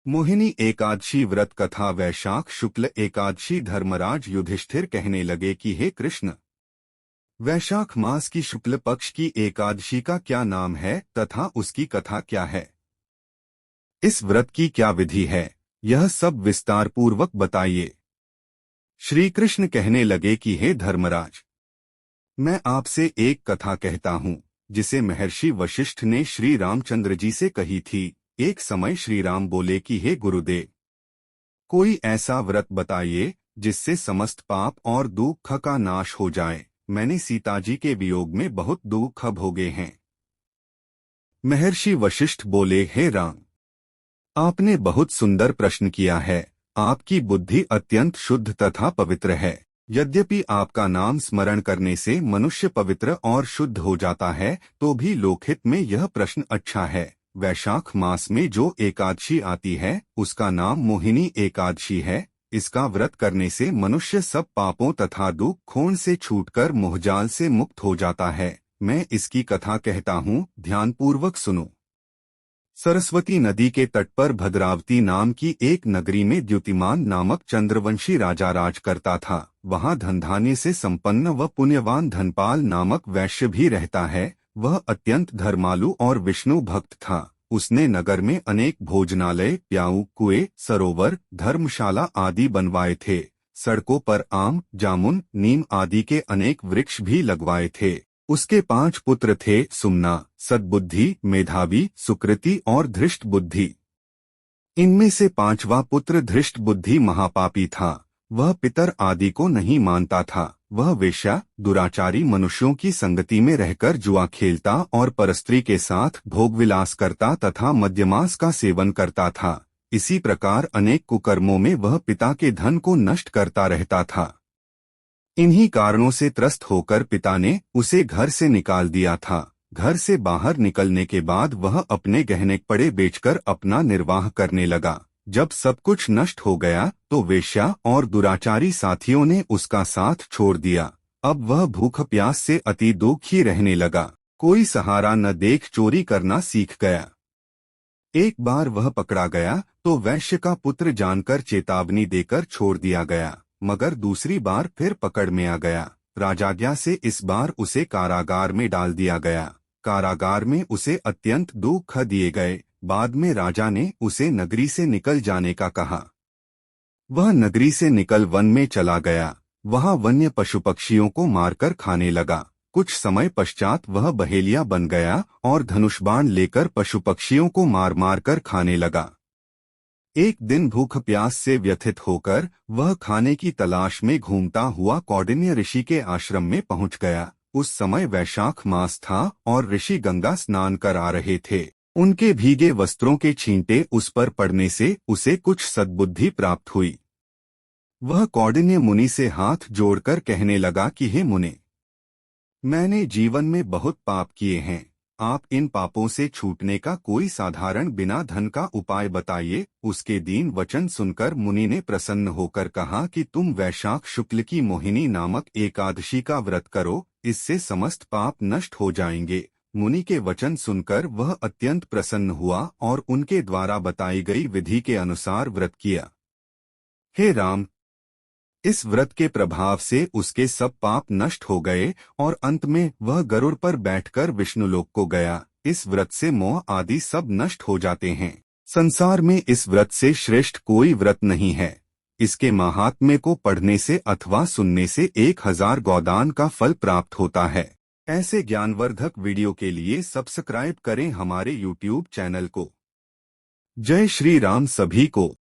मोहिनी एकादशी व्रत कथा। वैशाख शुक्ल एकादशी। धर्मराज युधिष्ठिर कहने लगे कि हे कृष्ण, वैशाख मास की शुक्ल पक्ष की एकादशी का क्या नाम है तथा उसकी कथा क्या है? इस व्रत की क्या विधि है? यह सब विस्तार पूर्वक बताइए। श्री कृष्ण कहने लगे कि हे धर्मराज, मैं आपसे एक कथा कहता हूँ जिसे महर्षि वशिष्ठ ने श्री रामचंद्र जी से कही थी। एक समय श्री राम बोले कि हे गुरुदेव, कोई ऐसा व्रत बताइए जिससे समस्त पाप और दुख का नाश हो जाए। मैंने सीता जी के वियोग में बहुत दुख भोगे हैं। महर्षि वशिष्ठ बोले, हे राम, आपने बहुत सुंदर प्रश्न किया है। आपकी बुद्धि अत्यंत शुद्ध तथा पवित्र है। यद्यपि आपका नाम स्मरण करने से मनुष्य पवित्र और शुद्ध हो जाता है, तो भी लोकहित में यह प्रश्न अच्छा है। वैशाख मास में जो एकादशी आती है उसका नाम मोहिनी एकादशी है। इसका व्रत करने से मनुष्य सब पापों तथा दुखों से छूटकर मोहजाल से मुक्त हो जाता है। मैं इसकी कथा कहता हूँ, ध्यानपूर्वक सुनो। सरस्वती नदी के तट पर भद्रावती नाम की एक नगरी में द्युतिमान नामक चंद्रवंशी राजा राज करता था। वहाँ धनधान्य से संपन्न व पुण्यवान धनपाल नामक वैश्य भी रहता है। वह अत्यंत धर्मालु और विष्णु भक्त था। उसने नगर में अनेक भोजनालय, प्याऊ, कुएं, सरोवर, धर्मशाला आदि बनवाए थे। सड़कों पर आम, जामुन, नीम आदि के अनेक वृक्ष भी लगवाए थे। उसके 5 पुत्र थे, सुमना, सद्बुद्धि, मेधावी, सुकृति और धृष्ट बुद्धि। इनमें से 5वां पुत्र धृष्ट बुद्धि महापापी था। वह पितर आदि को नहीं मानता था। वह वेश्या, दुराचारी मनुष्यों की संगति में रहकर जुआ खेलता और परस्त्री के साथ भोगविलास करता तथा मद्यमांस का सेवन करता था। इसी प्रकार अनेक कुकर्मों में वह पिता के धन को नष्ट करता रहता था। इन्हीं कारणों से त्रस्त होकर पिता ने उसे घर से निकाल दिया था। घर से बाहर निकलने के बाद वह अपने गहने पड़े बेचकर अपना निर्वाह करने लगा। जब सब कुछ नष्ट हो गया तो वेश्या और दुराचारी साथियों ने उसका साथ छोड़ दिया। अब वह भूख प्यास से अति दुखी रहने लगा। कोई सहारा न देख चोरी करना सीख गया। एक बार वह पकड़ा गया तो वैश्य का पुत्र जानकर चेतावनी देकर छोड़ दिया गया, मगर दूसरी बार फिर पकड़ में आ गया। राजाज्ञा से इस बार उसे कारागार में डाल दिया गया। कारागार में उसे अत्यंत दुख दिए गए। बाद में राजा ने उसे नगरी से निकल जाने का कहा। वह नगरी से निकल वन में चला गया। वहाँ वन्य पशु पक्षियों को मारकर खाने लगा। कुछ समय पश्चात वह बहेलिया बन गया और धनुष बाण लेकर पशु पक्षियों को मार मार कर खाने लगा। एक दिन भूख प्यास से व्यथित होकर वह खाने की तलाश में घूमता हुआ कौंडिन्य ऋषि के आश्रम में पहुंच गया। उस समय वैशाख मास था और ऋषि गंगा स्नान कर आ रहे थे। उनके भीगे वस्त्रों के छींटे उस पर पड़ने से उसे कुछ सद्बुद्धि प्राप्त हुई। वह कौंडिन्य मुनि से हाथ जोड़कर कहने लगा कि हे मुने, मैंने जीवन में बहुत पाप किए हैं। आप इन पापों से छूटने का कोई साधारण बिना धन का उपाय बताइए। उसके दीन वचन सुनकर मुनि ने प्रसन्न होकर कहा कि तुम वैशाख शुक्ल की मोहिनी नामक एकादशी का व्रत करो, इससे समस्त पाप नष्ट हो जाएंगे। मुनि के वचन सुनकर वह अत्यंत प्रसन्न हुआ और उनके द्वारा बताई गई विधि के अनुसार व्रत किया। हे राम, इस व्रत के प्रभाव से उसके सब पाप नष्ट हो गए और अंत में वह गरुड़ पर बैठकर विष्णुलोक को गया। इस व्रत से मोह आदि सब नष्ट हो जाते हैं। संसार में इस व्रत से श्रेष्ठ कोई व्रत नहीं है। इसके महात्म्य को पढ़ने से अथवा सुनने से 1000 गोदान का फल प्राप्त होता है। ऐसे ज्ञानवर्धक वीडियो के लिए सब्सक्राइब करें हमारे YouTube चैनल को। जय श्री राम सभी को।